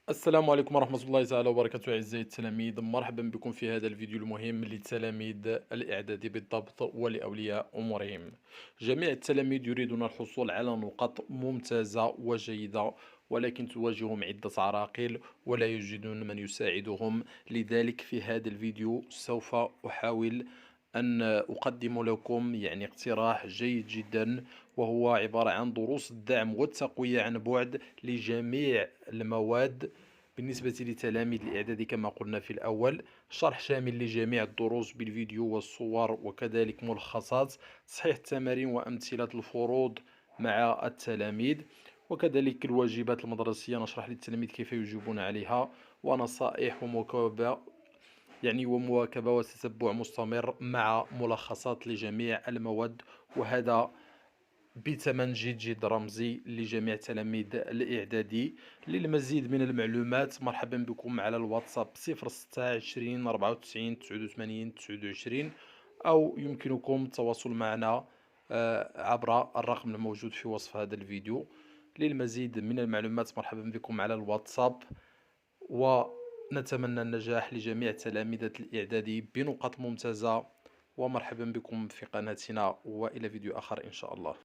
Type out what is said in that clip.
السلام عليكم ورحمة الله تعالى وبركاته أعزائي التلاميذ، مرحبا بكم في هذا الفيديو المهم لتلاميذ الإعدادي بالضبط ولأولياء أمورهم. جميع التلاميذ يريدون الحصول على نقاط ممتازة وجيدة، ولكن تواجههم عدة عراقيل ولا يجدون من يساعدهم. لذلك في هذا الفيديو سوف أحاول أن أقدم لكم اقتراح جيد جدا، وهو عبارة عن دروس الدعم والتقوية عن بعد لجميع المواد. بالنسبة لتلاميذ الإعدادي كما قلنا في الأول، شرح شامل لجميع الدروس بالفيديو والصور وكذلك ملخصات، تصحيح التمارين وأمثلة الفروض مع التلاميذ، وكذلك الواجبات المدرسية نشرح للتلاميذ كيف يجيبون عليها، ونصائح ومكابة ومواكبة وتتبع مستمر مع ملخصات لجميع المواد، وهذا بثمن جد رمزي لجميع تلاميذ الإعدادي. للمزيد من المعلومات مرحبا بكم على الواتساب 026 94 89 29، أو يمكنكم التواصل معنا عبر الرقم الموجود في وصف هذا الفيديو. للمزيد من المعلومات مرحبا بكم على الواتساب، ونتمنى النجاح لجميع تلامذة الإعدادي بنقاط ممتازة. ومرحبا بكم في قناتنا، وإلى فيديو آخر إن شاء الله.